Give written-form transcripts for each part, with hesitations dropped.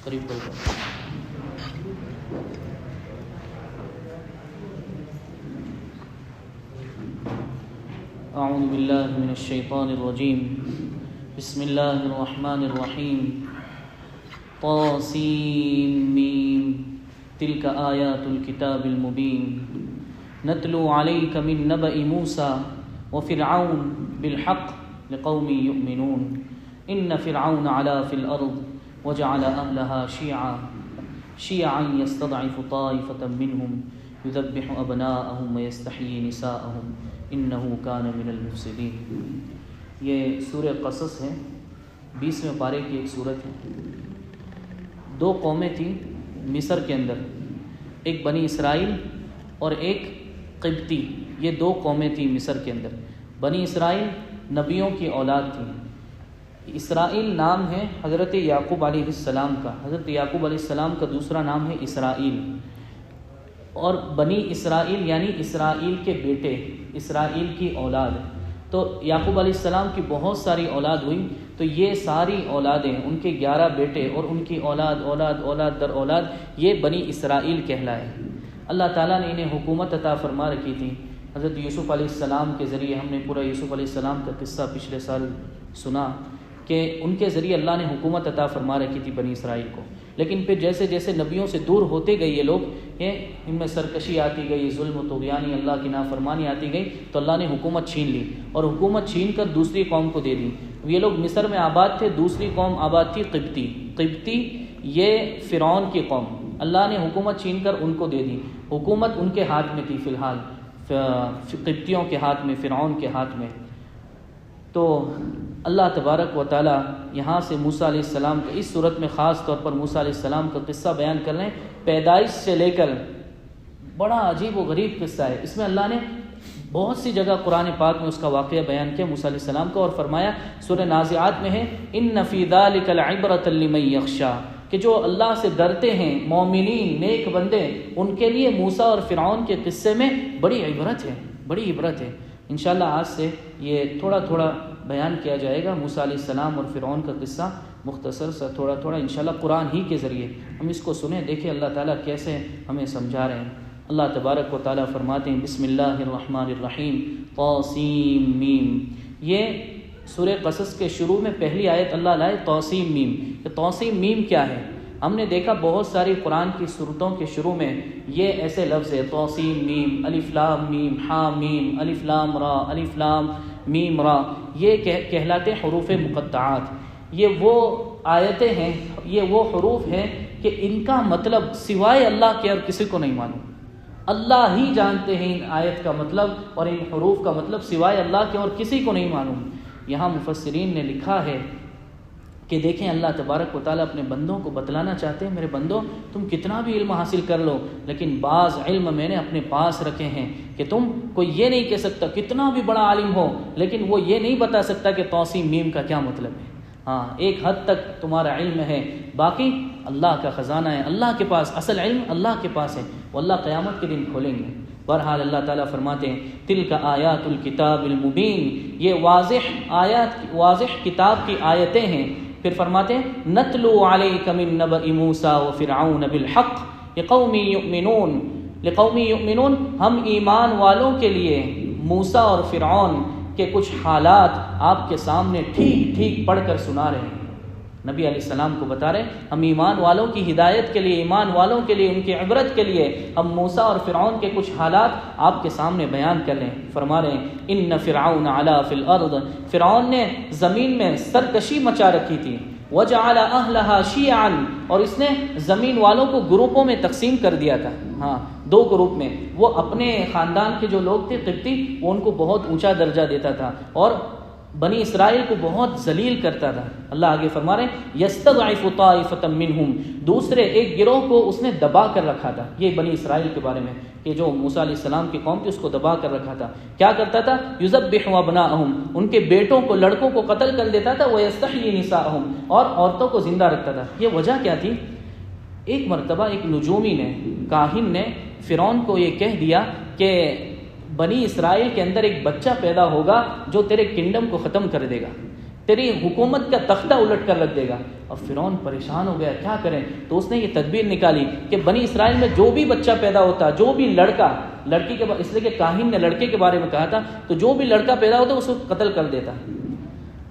قریب کرو. اعوذ باللہ من الشیطان الرجیم. بسم اللہ الرحمن الرحیم. طاسیم میم تلک آیات الکتاب المبین نتلو علیک من نبأ موسیٰ وفرعون بالحق لقوم یؤمنون. ان فرعون علا فی الارض وجعل اہلها شیعا یستضعف طائفة منهم یذبح ابناءهم ویستحیی نساءهم انه کان من المفسدین. یہ سورہ قصص ہے، 20ویں پارے کی ایک سورت ہے. 2 قومیں تھیں مصر کے اندر، ایک بنی اسرائیل اور ایک قبطی. یہ 2 قومیں تھیں مصر کے اندر. بنی اسرائیل نبیوں کی اولاد تھی. اسرائیل نام ہے حضرت یعقوب علیہ السلام کا. حضرت یعقوب علیہ السلام کا دوسرا نام ہے اسرائیل. اور بنی اسرائیل یعنی اسرائیل کے بیٹے، اسرائیل کی اولاد. تو یعقوب علیہ السلام کی بہت ساری اولاد ہوئی، تو یہ ساری اولادیں، ان کے 11 بیٹے اور ان کی اولاد اولاد اولاد در اولاد، یہ بنی اسرائیل کہلائے. اللہ تعالیٰ نے انہیں حکومت عطا فرما رکھی تھی. حضرت یوسف علیہ السلام کے ذریعے، ہم نے پورا یوسف علیہ السلام کا قصہ پچھلے سال سنا کہ ان کے ذریعے اللہ نے حکومت عطا فرما رکھی تھی بنی اسرائیل کو. لیکن پھر جیسے جیسے نبیوں سے دور ہوتے گئے یہ لوگ، ان میں سرکشی آتی گئی، ظلم و طغیانی، اللہ کی نافرمانی آتی گئی، تو اللہ نے حکومت چھین لی اور حکومت چھین کر دوسری قوم کو دے دی. یہ لوگ مصر میں آباد تھے، دوسری قوم آباد تھی قبطی. قبطی یہ فرعون کی قوم. اللہ نے حکومت چھین کر ان کو دے دی. حکومت ان کے ہاتھ میں تھی فی الحال، قبطیوں کے ہاتھ میں، فرعون کے ہاتھ میں. تو اللہ تبارک و تعالی یہاں سے موسیٰ علیہ السلام کا، اس صورت میں خاص طور پر موسیٰ علیہ السلام کا قصہ بیان کر رہے ہیں. پیدائش سے لے کر بڑا عجیب و غریب قصہ ہے. اس میں اللہ نے بہت سی جگہ قرآن پاک میں اس کا واقعہ بیان کیا موسیٰ علیہ السلام کا، اور فرمایا سورہ نازعات میں ہے ان فی ذلک لعبرۃ لمن یخشی، کہ جو اللہ سے ڈرتے ہیں، مومنین، نیک بندے، ان کے لیے موسیٰ اور فرعون کے قصے میں بڑی عبرت ہے، بڑی عبرت ہے. انشاءاللہ آج سے یہ تھوڑا تھوڑا بیان کیا جائے گا موسیٰ علیہ السلام اور فرعون کا قصہ، مختصر سا تھوڑا تھوڑا انشاءاللہ قرآن ہی کے ذریعے ہم اس کو سنیں، دیکھیں اللہ تعالیٰ کیسے ہمیں سمجھا رہے ہیں. اللہ تبارک و تعالیٰ فرماتے ہیں بسم اللہ الرحمن الرحیم. طاسیم میم. یہ سورہ قصص کے شروع میں پہلی آیت اللہ لائے طاسیم میم. کہ طاسیم میم کیا ہے؟ ہم نے دیکھا بہت ساری قرآن کی سورتوں کے شروع میں یہ ایسے لفظ ہے طاسیم میم، الف لام میم، ہا میم، الف لام را، الف لام میم را. یہ کہلاتے حروف مقطعات. یہ وہ آیتیں ہیں، یہ وہ حروف ہیں کہ ان کا مطلب سوائے اللہ کے اور کسی کو نہیں معلوم. اللہ ہی جانتے ہیں ان آیت کا مطلب اور ان حروف کا مطلب، سوائے اللہ کے اور کسی کو نہیں معلوم. یہاں مفسرین نے لکھا ہے کہ دیکھیں اللہ تبارک و تعالیٰ اپنے بندوں کو بتلانا چاہتے ہیں، میرے بندوں تم کتنا بھی علم حاصل کر لو، لیکن بعض علم میں نے اپنے پاس رکھے ہیں کہ تم کوئی یہ نہیں کہہ سکتا کتنا بھی بڑا عالم ہو، لیکن وہ یہ نہیں بتا سکتا کہ طاسیم میم کا کیا مطلب ہے. ہاں ایک حد تک تمہارا علم ہے، باقی اللہ کا خزانہ ہے، اللہ کے پاس اصل علم اللہ کے پاس ہے، وہ اللہ قیامت کے دن کھولیں گے. بہرحال اللہ تعالیٰ فرماتے ہیں تلک آیات الکتاب المبین، یہ واضح آیات، واضح کتاب کی آیتیں ہیں. پھر فرماتے ہیں نتلو علیک من نبأ موسیٰ وفرعون بالحق لقوم یؤمنون. لقوم یؤمنون، ہم ایمان والوں کے لیے موسیٰ اور فرعون کے کچھ حالات آپ کے سامنے ٹھیک ٹھیک پڑھ کر سنا رہے ہیں. نبی علیہ السلام کو بتا رہے ہیں ہم ایمان والوں کی ہدایت کے لیے، ایمان والوں کے لیے، ان کی عبرت کے لیے ہم موسیٰ اور فرعون کے کچھ حالات آپ کے سامنے بیان کر رہے ہیں. فرما رہے ہیں ان فرعون علا فی الارض، فرعون نے زمین میں سرکشی مچا رکھی تھی. وجعل اہلہا شیعا، اور اس نے زمین والوں کو گروپوں میں تقسیم کر دیا تھا. ہاں 2 گروپ میں. وہ اپنے خاندان کے جو لوگ تھے قبطی، وہ ان کو بہت اونچا درجہ دیتا تھا اور بنی اسرائیل کو بہت ذلیل کرتا تھا. اللہ آگے فرما رہے ہیں یستضعف طائفۃ منہم، دوسرے ایک گروہ کو اس نے دبا کر رکھا تھا. یہ بنی اسرائیل کے بارے میں کہ جو موسیٰ علیہ السلام کی قوم تھی اس کو دبا کر رکھا تھا. کیا کرتا تھا؟ یذبح ابناءہم، ان کے بیٹوں کو، لڑکوں کو قتل کر دیتا تھا. ویستحیی نساءہم، اور عورتوں کو زندہ رکھتا تھا. یہ وجہ کیا تھی؟ ایک مرتبہ ایک نجومی نے، کاہن نے فرعون کو یہ کہہ دیا کہ بنی اسرائیل کے اندر ایک بچہ پیدا ہوگا جو تیرے کنگڈم کو ختم کر دے گا. تیری حکومت کا تختہ الٹ کر رکھ دے گا۔ اب فرعون پریشان ہو گیا، کیا کریں؟ تو اس نے یہ تدبیر نکالی کہ بنی اسرائیل میں جو بھی بچہ پیدا ہوتا، جو بھی لڑکی کے اس لیے کہ کاہن نے لڑکے کے بارے میں کہا تھا، تو جو بھی لڑکا پیدا ہوتا اس کو قتل کر دیتا۔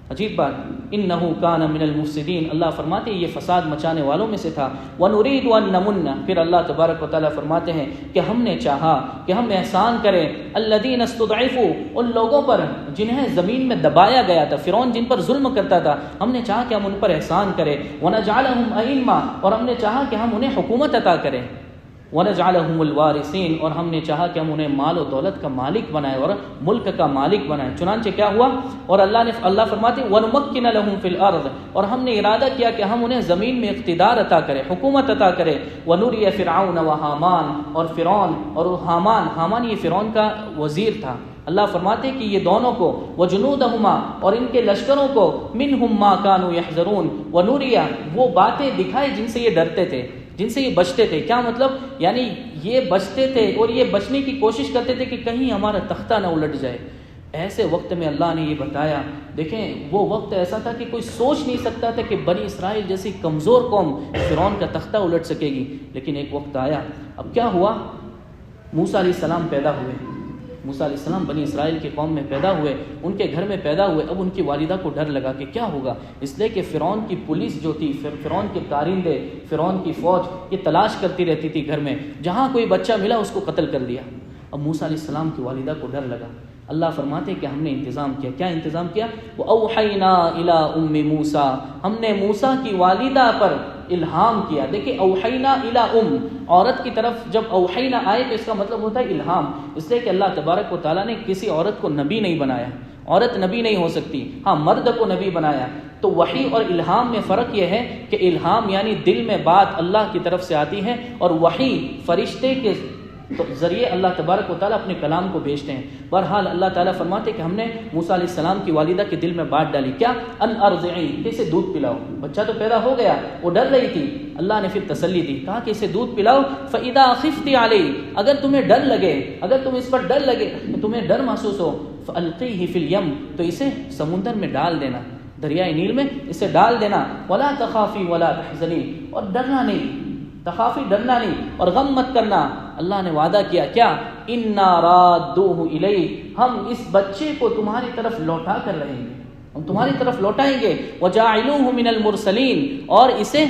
عجیب بات، انہو کان من المفسدین، اللہ فرماتے ہیں یہ فساد مچانے والوں میں سے تھا۔ ونريد ان نمن، پھر اللہ تبارک و تعالیٰ فرماتے ہیں کہ ہم نے چاہا کہ ہم احسان کریں الذین استضعفوا، ان لوگوں پر جنہیں زمین میں دبایا گیا تھا، فرعون جن پر ظلم کرتا تھا، ہم نے چاہا کہ ہم ان پر احسان کریں۔ ونجعلہم ائمہ، اور ہم نے چاہا کہ ہم انہیں حکومت عطا کریں۔ وَنَجْعَلَهُمُ الْوَارِثِينَ، اور ہم نے چاہا کہ ہم انہیں مال و دولت کا مالک بنائے اور ملک کا مالک بنائے۔ چنانچہ کیا ہوا؟ اور اللہ فرماتے وَنُمَكِّنَ لَهُمْ فِي الْأَرْضِ، اور ہم نے ارادہ کیا کہ ہم انہیں زمین میں اقتدار عطا کریں، حکومت عطا کریں۔ وَنُرِيَ فِرْعَوْنَ وَحَامَانَ، اور فرعون اور حامان یہ فرعون کا وزیر تھا۔ اللہ فرماتے کہ یہ دونوں کو وَجُنُودَهُمَا، اور ان کے لشکروں کو مِنْهُمْ مَا كَانُوا يَحْذَرُونَ، وَنُرِيَ، وہ باتیں دکھائے جن سے یہ ڈرتے تھے، جن سے یہ بچتے تھے۔ کیا مطلب؟ یعنی یہ بچتے تھے اور یہ بچنے کی کوشش کرتے تھے کہ کہیں ہمارا تختہ نہ الٹ جائے۔ ایسے وقت میں اللہ نے یہ بتایا، دیکھیں وہ وقت ایسا تھا کہ کوئی سوچ نہیں سکتا تھا کہ بنی اسرائیل جیسی کمزور قوم فرعون کا تختہ الٹ سکے گی، لیکن ایک وقت آیا۔ اب کیا ہوا؟ موسیٰ علیہ السلام پیدا ہوئے، موسیٰ علیہ السلام بنی اسرائیل کی قوم میں پیدا ہوئے، ان کے گھر میں پیدا ہوئے۔ اب ان کی والدہ کو ڈر لگا کہ کیا ہوگا، اس لیے کہ فرعون کی پولیس جو تھی، فرعون کے کارندے، فرعون کی فوج یہ تلاش کرتی رہتی تھی گھر میں، جہاں کوئی بچہ ملا اس کو قتل کر دیا۔ اب موسیٰ علیہ السلام کی والدہ کو ڈر لگا۔ اللہ فرماتے کہ ہم نے انتظام کیا۔ کیا انتظام کیا؟ وَأَوْحَيْنَا إِلَىٰ أُمِّ مُوسَىٰ، ہم نے موسیٰ کی والدہ پر الہام کیا۔ دیکھیں اوحینا الی عورت کی طرف جب اوحینا آئے تو اس کا مطلب ہوتا ہے الہام، اس لیے کہ اللہ تبارک و تعالیٰ نے کسی عورت کو نبی نہیں بنایا، عورت نبی نہیں ہو سکتی، ہاں مرد کو نبی بنایا۔ تو وحی اور الہام میں فرق یہ ہے کہ الہام یعنی دل میں بات اللہ کی طرف سے آتی ہے، اور وحی فرشتے کے ذریعے اللہ تبارک و تعالیٰ اپنے کلام کو بھیجتے ہیں۔ بہرحال اللہ تعالیٰ فرماتے کہ ہم نے موسیٰ علیہ السلام کی والدہ کے دل میں بات ڈالی، کیا؟ ان ارضعی، کہ اسے دودھ پلاؤ۔ بچہ تو پیدا ہو گیا، وہ ڈر رہی تھی، اللہ نے پھر تسلی دی، کہا کہ اسے دودھ پلاؤ۔ فَإِذَا خِفْتِ عَلَيْهِ، اگر تمہیں ڈر لگے، اگر تم اس پر ڈر لگے، تمہیں ڈر محسوس ہو، فَأَلْقِيهِ فِي الْيَمِّ، تو اسے سمندر میں ڈال دینا، دریائے نیل میں اسے ڈال دینا۔ وَلَا تَخَافِي وَلَا تَحْزَنِي، اور ڈرنا نہیں، تخافی ڈرنا نہیں اور غم مت کرنا۔ اللہ نے وعدہ کیا، کیا؟ اِنَّا رَادُّوهُ إِلَيْكَ، ہم اس بچے کو تمہاری طرف لوٹا کر رہیں گے، ہم تمہاری طرف لوٹائیں گے۔ وَجَاعِلُوهُ مِنَ الْمُرْسَلِينَ، اور اسے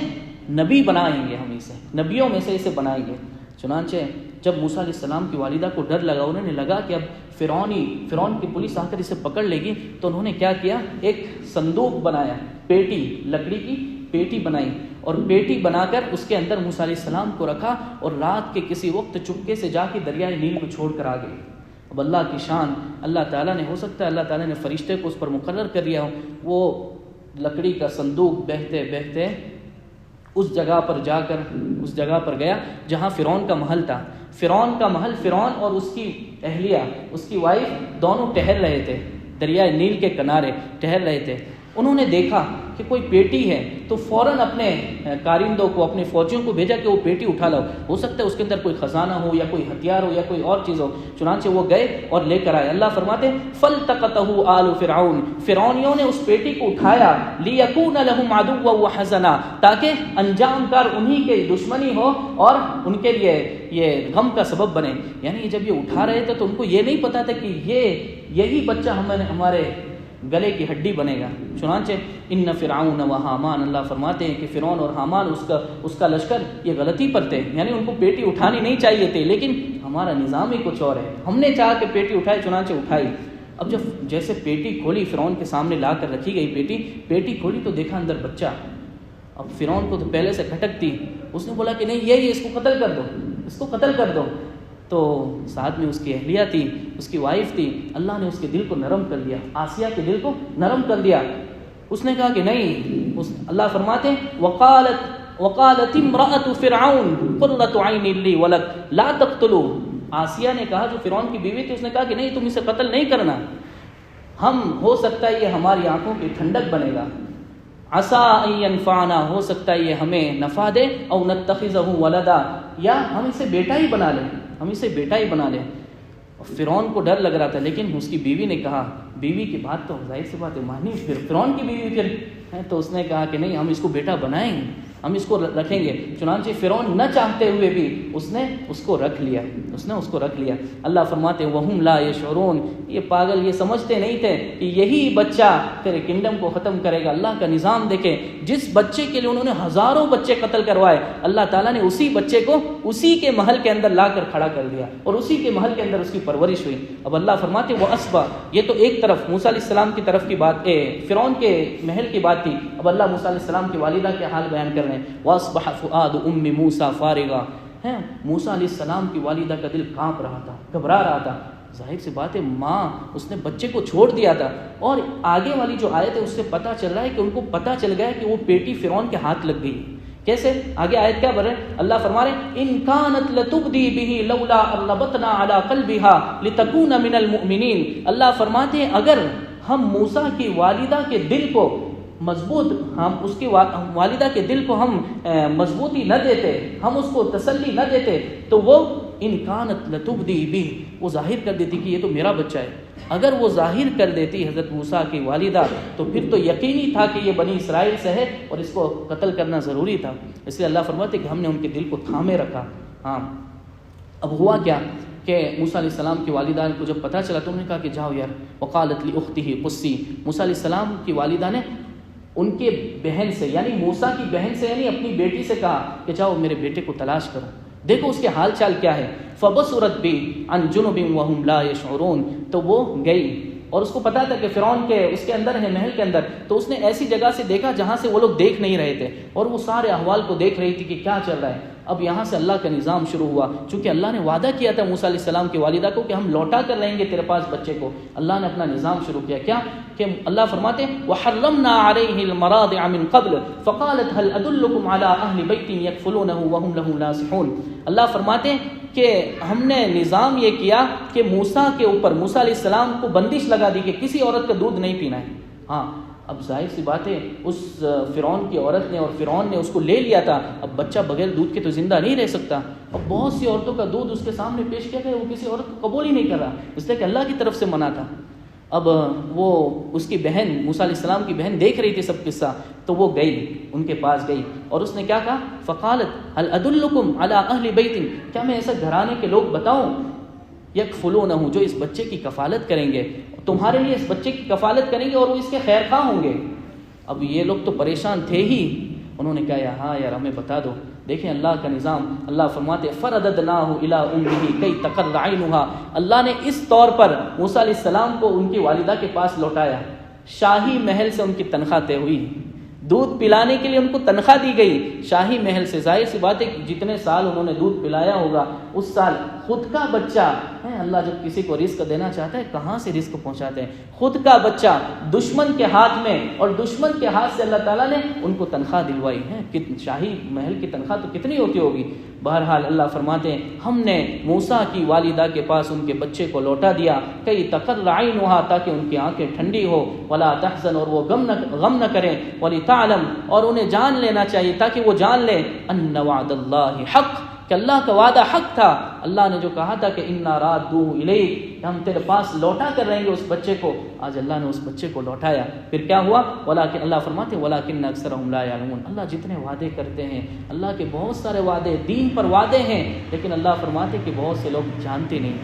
نبی بنائیں گے، ہم اسے نبیوں میں سے اسے بنائیں گے۔ چنانچہ جب موسیٰ علیہ السلام کی والدہ کو ڈر لگا، انہوں نے لگا کہ اب فرعون کی پولیس آ کر اسے پکڑ لے گی، تو انہوں نے کیا کیا؟ ایک صندوق بنایا، پیٹی، لکڑی کی پیٹی بنائی، اور پیٹی بنا کر اس کے اندر موسیٰ علیہ السلام کو رکھا، اور رات کے کسی وقت چپکے سے جا کے دریائے نیل کو چھوڑ کر آ گئے۔ اب اللہ کی شان، اللہ تعالیٰ نے، ہو سکتا ہے اللہ تعالیٰ نے فرشتے کو اس پر مقرر کر دیا ہو، وہ لکڑی کا صندوق بہتے بہتے اس جگہ پر جا کر اس جگہ پر گیا جہاں فرعون کا محل تھا۔ فرعون کا محل، فرعون اور اس کی اہلیہ، اس کی وائف دونوں ٹہل رہے تھے، دریائے نیل کے کنارے ٹہل رہے تھے۔ انہوں نے دیکھا کہ کوئی پیٹی ہے، تو فوراً اپنے کارندوں کو، اپنے فوجیوں کو بھیجا کہ وہ پیٹی اٹھا لاؤ، ہو سکتا ہے اس کے اندر کوئی خزانہ ہو یا کوئی ہتھیار ہو یا کوئی اور چیز ہو۔ چنانچہ وہ گئے اور لے کر آئے۔ اللہ فرماتے فَالْتَقَطَهُ آلُ فِرْعَوْنَ، فرعونیوں نے اس پیٹی کو اٹھایا، لِيَكُونَ لَهُمْ عَدُوًّا وَحَزَنًا، تاکہ انجام کار انہی کے دشمنی ہو اور ان کے لیے یہ غم کا سبب بنے۔ یعنی جب یہ اٹھا رہے تھے تو ان کو یہ نہیں پتا تھا کہ یہی بچہ ہمارے گلے کی ہڈی بنے گا۔ چنانچہ ان فرعون و حامان، اللہ فرماتے ہیں کہ فرعون اور حامان اس کا لشکر یہ غلطی پر تھے، یعنی ان کو پیٹی اٹھانی نہیں چاہیے تھی، لیکن ہمارا نظام ہی کچھ اور ہے، ہم نے چاہا کہ پیٹی اٹھائے، چنانچہ اٹھائی۔ اب جب جیسے پیٹی کھولی، فرعون کے سامنے لا کر رکھی گئی پیٹی کھولی تو دیکھا اندر بچہ۔ اب فرعون کو تو پہلے سے کھٹک تھی، اس نے بولا کہ نہیں یہ اس کو قتل کر دو، اس کو قتل کر دو۔ تو ساتھ میں اس کی اہلیہ تھی، اس کی وائف تھی، اللہ نے اس کے دل کو نرم کر دیا، آسیہ کے دل کو نرم کر دیا۔ اس نے کہا کہ نہیں، اللہ فرماتے وقالت امرأة فرعون قرۃ عین لی ولک لا تقتلوه، آسیہ نے کہا، جو فرعون کی بیوی تھی، اس نے کہا کہ نہیں تم اسے قتل نہیں کرنا، ہم ہو سکتا ہے یہ ہماری آنکھوں کی ٹھنڈک بنے گا، عسیٰ ان ینفعنا، ہو سکتا ہے یہ ہمیں نفع دے، او نتخذہ ولدا، یا ہم اسے بیٹا ہی بنا لیں، ہم اسے بیٹا ہی بنا لیں۔ فرعون کو ڈر لگ رہا تھا، لیکن اس کی بیوی نے کہا، بیوی کی بات تو ظاہر سی بات ہے مانی، پھر فرعون کی بیوی پھر تو اس نے کہا کہ نہیں، ہم اس کو بیٹا بنائیں گے، ہم اس کو رکھیں گے۔ چنانچہ فرعون نہ چاہتے ہوئے بھی اس نے اس کو رکھ لیا۔ اللہ فرماتے ہیں وَهُمْ لَا يَشْعُرُونَ، یہ پاگل یہ سمجھتے نہیں تھے کہ یہی بچہ تیرے کنگڈم کو ختم کرے گا۔ اللہ کا نظام دیکھیں، جس بچے کے لیے انہوں نے ہزاروں بچے قتل کروائے، اللہ تعالیٰ نے اسی بچے کو اسی کے محل کے اندر لا کر کھڑا کر دیا اور اسی کے محل کے اندر اس کی پرورش ہوئی۔ اب اللہ فرماتے وہ اسبا، یہ تو ایک طرف موسیٰ علیہ السلام کی طرف کی بات، فرعون کے محل کی بات تھی۔ اب اللہ موسیٰ علیہ السلام کی والدہ کے حال بیان کر رہے ہیں۔ وَأَصْبَحَ فُؤَادُ أُمِّ مُوسَىٰ فَارِغًا، موسیٰ علیہ السلام کی والدہ کا دل کانپ رہا تھا، گھبرا رہا تھا۔ ظاہر سی بات ہے، ماں اس نے بچے کو چھوڑ دیا تھا، اور آگے والی جو آیت ہے اس سے پتہ چل رہا ہے کہ ان کو پتہ چل گیا کہ وہ بیٹی فرعون کے ہاتھ لگ گئی۔ کیسے؟ آگے آیت کیا بڑھ رہے ہیں؟ اللہ فرما رہے ہیں ان کانت لتبدی به لولا ان ربطنا على قلبها لتكون من المؤمنین۔ اللہ فرماتے ہیں اگر ہم موسیٰ کی والدہ کے دل کو مضبوط، ہم اس کی والدہ کے دل کو ہم مضبوطی نہ دیتے، ہم اس کو تسلی نہ دیتے، تو وہ ان کانت لتبدی به، وہ ظاہر کر دیتی کہ یہ تو میرا بچہ ہے۔ اگر وہ ظاہر کر دیتی حضرت موسیٰ کی والدہ تو پھر تو یقینی تھا کہ یہ بنی اسرائیل سے ہے اور اس کو قتل کرنا ضروری تھا۔ اس لیے اللہ فرماتے کہ ہم نے ان کے دل کو تھامے رکھا۔ ہاں، اب ہوا کیا کہ موسیٰ علیہ السلام کی والدہ کو جب پتہ چلا تو انہوں نے کہا کہ جاؤ یار، وقالت لاختہ قصی، موسیٰ علیہ السلام کی والدہ نے ان کے بہن سے، یعنی موسیٰ کی بہن سے، یعنی اپنی بیٹی سے کہا کہ جاؤ میرے بیٹے کو تلاش کرو، دیکھو اس کے حال چال کیا ہے۔ فبصرت بی عن جنب وهم لا يشعرون، تو وہ گئی اور اس کو پتا تھا کہ فرعون کے اس کے اندر ہے، محل کے اندر، تو اس نے ایسی جگہ سے دیکھا جہاں سے وہ لوگ دیکھ نہیں رہے تھے، اور وہ سارے احوال کو دیکھ رہی تھی کہ کیا چل رہا ہے۔ اب یہاں سے اللہ کا نظام شروع ہوا، چونکہ اللہ نے وعدہ کیا تھا موسیٰ علیہ السلام کی والدہ کو کہ ہم لوٹا کر رہیں گے تیرے پاس بچے کو۔ اللہ نے اپنا نظام شروع کیا، کیا کہ اللہ فرماتے ہیں وَحَرَّمْنَا عَلَيْهِ الْمَرَاضِعَ مِنْ قَبْلِ فَقَالَتْ هَلْ أَدُلُّكُمْ عَلَىٰ أَهْلِ بَيْتٍ يَكْفُلُونَهُ وَهُمْ لَهُ نَاصِحُونَ۔ اللہ فرماتے ہیں کہ ہم نے نظام یہ کیا کہ موسیٰ کے اوپر، موسیٰ علیہ السلام کو بندش لگا دی کہ کسی عورت کا دودھ نہیں پینا ہے۔ ہاں، اب ظاہر سی بات ہے اس فرعون کی عورت نے اور فرعون نے اس کو لے لیا تھا، اب بچہ بغیر دودھ کے تو زندہ نہیں رہ سکتا۔ اب بہت سی عورتوں کا دودھ اس کے سامنے پیش کیا گیا، وہ کسی عورت کو قبول ہی نہیں کر رہا، اس لیے کہ اللہ کی طرف سے منع تھا۔ اب وہ اس کی بہن، موسیٰ علیہ السلام کی بہن دیکھ رہی تھی سب قصہ، تو وہ گئی، ان کے پاس گئی اور اس نے کیا کہا، فقالت هل ادلکم علی اہل بیت، کیا میں ایسا گھرانے کے لوگ بتاؤں، یکفلونہ، جو اس بچے کی کفالت کریں گے، تمہارے لیے اس بچے کی کفالت کریں گے اور وہ اس کے خیر خواہ ہوں گے۔ اب یہ لوگ تو پریشان تھے ہی، انہوں نے کہا ہاں یار ہمیں بتا دو۔ دیکھیں اللہ کا نظام، اللہ فرماتے فرددناہ الی امہ کی تقر عینھا، اللہ نے اس طور پر موسیٰ علیہ السلام کو ان کی والدہ کے پاس لوٹایا۔ شاہی محل سے ان کی تنخواہ طے ہوئی، دودھ پلانے کے لیے ان کو تنخواہ دی گئی شاہی محل سے۔ ظاہر سی بات ہے کہ جتنے سال انہوں نے دودھ پلایا ہوگا اس سال خود کا بچہ ہے، اللہ جب کسی کو رزق دینا چاہتا ہے کہاں سے رزق پہنچاتے ہیں، خود کا بچہ دشمن کے ہاتھ میں، اور دشمن کے ہاتھ سے اللہ تعالیٰ نے ان کو تنخواہ دلوائی ہے۔ شاہی محل کی تنخواہ تو کتنی ہوتی ہوگی۔ بہرحال اللہ فرماتے ہیں ہم نے موسیٰ کی والدہ کے پاس ان کے بچے کو لوٹا دیا، کئی تقر عینھا، تاکہ ان کی آنکھیں ٹھنڈی ہو، ولا تحزن، اور وہ غم نہ کریں، ولتعلم، اور انہیں جان لینا چاہیے تاکہ وہ جان لیں، ان وعد اللہ حق، کہ اللہ کا وعدہ حق تھا۔ اللہ نے جو کہا تھا کہ انا رادوہ الیک، کہ ہم تیرے پاس لوٹا کر رہیں گے اس بچے کو، آج اللہ نے اس بچے کو لوٹایا۔ پھر کیا ہوا، ولیکن، اللہ فرماتے ولکن اکثرهم لا یعلمون، اللہ جتنے وعدے کرتے ہیں، اللہ کے بہت سارے وعدے، دین پر وعدے ہیں، لیکن اللہ فرماتے کہ بہت سے لوگ جانتے نہیں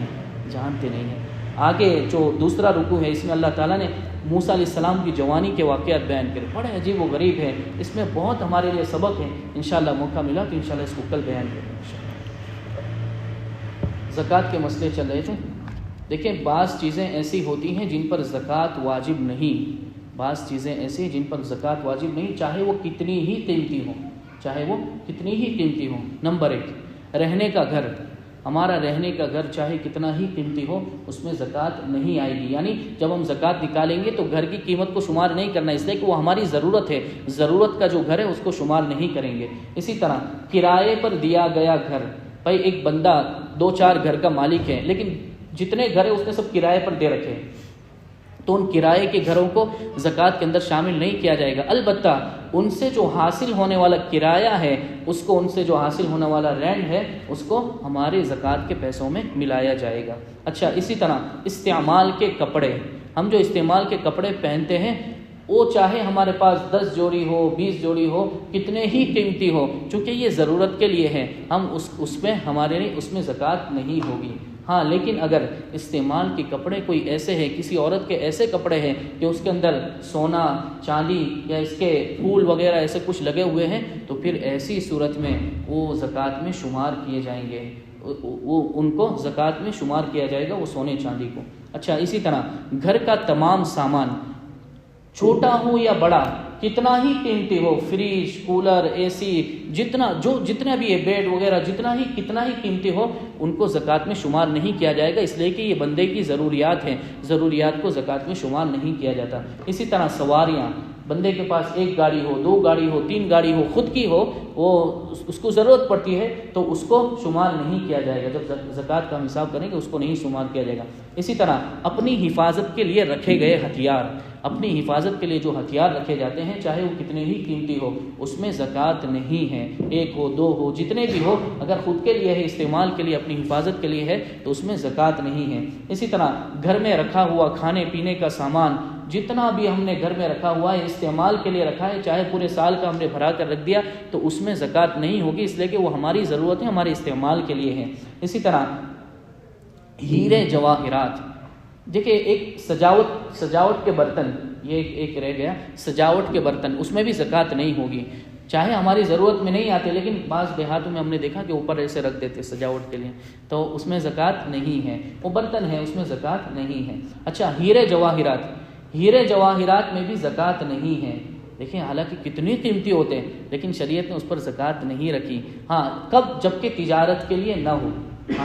ہیں۔ آگے جو دوسرا رکوع ہے اس میں اللہ تعالیٰ نے موسیٰ علیہ السلام کی جوانی کے واقعات بیان کرے، بڑے عجیب و غریب ہیں، اس میں بہت ہمارے لیے سبق ہے، انشاءاللہ موقع ملا تو انشاءاللہ اس کو کل بیان کریں۔ زکوٰۃ کے مسئلے چل رہے تھے، دیکھیں بعض چیزیں ایسی ہوتی ہیں جن پر زکوٰۃ واجب نہیں، بعض چیزیں ایسی ہیں جن پر زکوٰۃ واجب نہیں، چاہے وہ کتنی ہی قیمتی ہوں۔ نمبر 1، رہنے کا گھر، ہمارا رہنے کا گھر چاہے کتنا ہی قیمتی ہو اس میں زکوٰۃ نہیں آئے گی، یعنی جب ہم زکوٰۃ نکالیں گے تو گھر کی قیمت کو شمار نہیں کرنا، اس لیے کہ وہ ہماری ضرورت ہے، ضرورت کا جو گھر ہے اس کو شمار نہیں کریں گے۔ اسی طرح کرائے پر دیا گیا گھر، بھائی ایک بندہ 2-4 گھر کا مالک ہے لیکن جتنے گھر ہے اس نے سب کرائے پر دے رکھے ہیں، تو ان کرائے کے گھروں کو زکوٰۃ کے اندر شامل نہیں کیا جائے گا، البتہ ان سے جو حاصل ہونے والا کرایہ ہے اس کو، ان سے جو حاصل ہونے والا رینٹ ہے اس کو ہمارے زکوٰۃ کے پیسوں میں ملایا جائے گا۔ اچھا، اسی طرح استعمال کے کپڑے، ہم جو استعمال کے کپڑے پہنتے ہیں وہ چاہے ہمارے پاس 10 جوڑی ہو، 20 جوڑی ہو، کتنے ہی قیمتی ہو، چونکہ یہ ضرورت کے لیے ہے، ہم اس میں ہمارے لیے اس میں زکوٰۃ نہیں ہوگی۔ ہاں، لیکن اگر استعمال کے کپڑے کوئی ایسے ہیں، کسی عورت کے ایسے کپڑے ہیں کہ اس کے اندر سونا چاندی یا اس کے پھول وغیرہ ایسے کچھ لگے ہوئے ہیں، تو پھر ایسی صورت میں وہ زکوٰۃ میں شمار کیے جائیں گے، وہ ان کو زکوٰۃ میں شمار کیا جائے گا، وہ سونے چاندی کو۔ اچھا، اسی طرح گھر کا تمام سامان چھوٹا ہو یا بڑا، کتنا ہی قیمتی ہو، فریج، کولر، اے سی، جتنا بھی ہے، بیڈ وغیرہ، کتنا ہی قیمتی ہو، ان کو زکوٰۃ میں شمار نہیں کیا جائے گا، اس لیے کہ یہ بندے کی ضروریات ہیں، ضروریات کو زکوٰۃ میں شمار نہیں کیا جاتا۔ اسی طرح سواریاں، بندے کے پاس 1 گاڑی ہو، 2 گاڑی ہو، 3 گاڑی ہو، خود کی ہو، وہ اس کو ضرورت پڑتی ہے تو اس کو شمار نہیں کیا جائے گا، جب زکوٰۃ کا ہم حساب کریں گے اس کو نہیں شمار کیا جائے گا۔ اسی طرح اپنی حفاظت کے لیے رکھے گئے ہتھیار، اپنی حفاظت کے لیے جو ہتھیار رکھے جاتے ہیں چاہے وہ کتنے ہی قیمتی ہو، اس میں زکوٰۃ نہیں ہے، 1 ہو، 2 ہو، جتنے بھی ہو، اگر خود کے لیے ہے، استعمال کے لیے، اپنی حفاظت کے لیے ہے تو اس میں زکوٰۃ نہیں ہے۔ اسی طرح گھر میں رکھا ہوا کھانے پینے کا سامان، جتنا بھی ہم نے گھر میں رکھا ہوا ہے، استعمال کے لیے رکھا ہے، چاہے پورے سال کا ہم نے بھرا کر رکھ دیا تو اس میں زکوٰۃ نہیں ہوگی، اس لیے کہ وہ ہماری ضرورت ہے، ہمارے استعمال کے لیے ہے۔ اسی طرح ہیرے جواہرات، دیکھیں ایک سجاوٹ کے برتن، یہ ایک رہ گیا، سجاوٹ کے برتن، اس میں بھی زکوٰۃ نہیں ہوگی، چاہے ہماری ضرورت میں نہیں آتے، لیکن بعض دیہاتوں میں ہم نے دیکھا کہ اوپر ایسے رکھ دیتے سجاوٹ کے لیے، تو اس میں زکوٰۃ نہیں ہے، وہ برتن ہے، اس میں زکوٰۃ نہیں ہے۔ اچھا، ہیرے جواہرات میں بھی زکوٰۃ نہیں ہے، دیکھیں حالانکہ کتنی قیمتی ہوتے ہیں، لیکن شریعت نے اس پر زکوٰۃ نہیں رکھی۔ ہاں، کب؟ جبکہ تجارت کے لیے نہ ہو،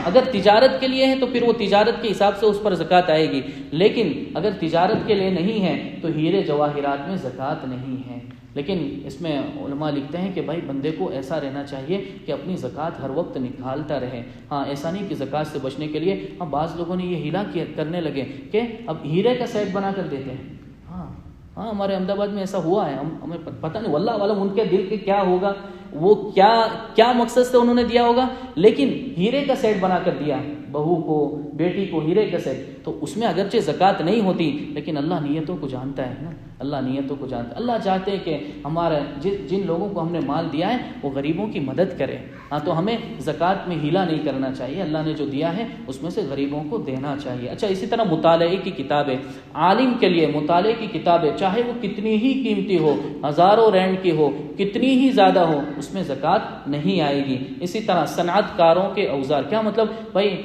اگر تجارت کے لیے ہے تو پھر وہ تجارت کے حساب سے اس پر زکوٰۃ آئے گی، لیکن اگر تجارت کے لیے نہیں ہے تو ہیرے جواہرات میں زکوٰۃ نہیں ہے۔ لیکن اس میں علماء لکھتے ہیں کہ بھائی بندے کو ایسا رہنا چاہیے کہ اپنی زکوٰۃ ہر وقت نکالتا رہے۔ ہاں، ایسا نہیں کہ زکوٰۃ سے بچنے کے لیے بعض لوگوں نے یہ ہیلا کرنے لگے کہ اب ہیرے کا سیٹ بنا کر دیتے ہیں۔ ہاں، ہمارے احمد آباد میں ایسا ہوا ہے، ہمیں پتہ نہیں، واللہ عالم ان کے دل کے کیا ہوگا، وہ کیا مقصد سے انہوں نے دیا ہوگا، لیکن ہیرے کا سیٹ بنا کر دیا بہو کو، بیٹی کو ہیرے کا سیٹ، تو اس میں اگرچہ زکوٰۃ نہیں ہوتی، لیکن اللہ نیتوں کو جانتا ہے نا، اللہ نیتوں کو جانتا ہے۔ اللہ چاہتے ہیں کہ ہمارا جن لوگوں کو ہم نے مال دیا ہے وہ غریبوں کی مدد کرے، ہاں، تو ہمیں زکوٰۃ میں ہیلا نہیں کرنا چاہیے، اللہ نے جو دیا ہے اس میں سے غریبوں کو دینا چاہیے۔ اچھا، اسی طرح مطالعے کی کتابیں، عالم کے لیے مطالعے کی کتابیں چاہے وہ کتنی ہی قیمتی ہو، ہزاروں رینڈ کی ہو، کتنی ہی زیادہ ہو، اس میں زکوٰۃ نہیں آئے گی۔ اسی طرح صنعت کاروں کے اوزار، کیا مطلب بھائی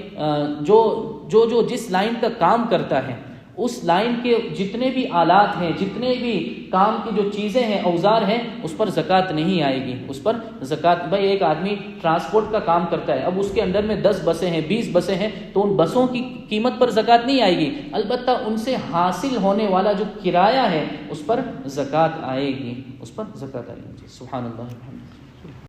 جو جس لائن کا کام کرتا ہے اس لائن کے جتنے بھی آلات ہیں، جتنے بھی کام کی جو چیزیں ہیں، اوزار ہیں، اس پر زکوٰۃ نہیں آئے گی، اس پر زکوٰۃ، بھائی ایک آدمی ٹرانسپورٹ کا کام کرتا ہے، اب اس کے اندر میں 10 بسیں ہیں، 20 بسیں ہیں، تو ان بسوں کی قیمت پر زکوٰۃ نہیں آئے گی، البتہ ان سے حاصل ہونے والا جو کرایہ ہے اس پر زکوٰۃ آئے گی، اس پر زکوٰۃ آئے گی۔ سبحان اللہ۔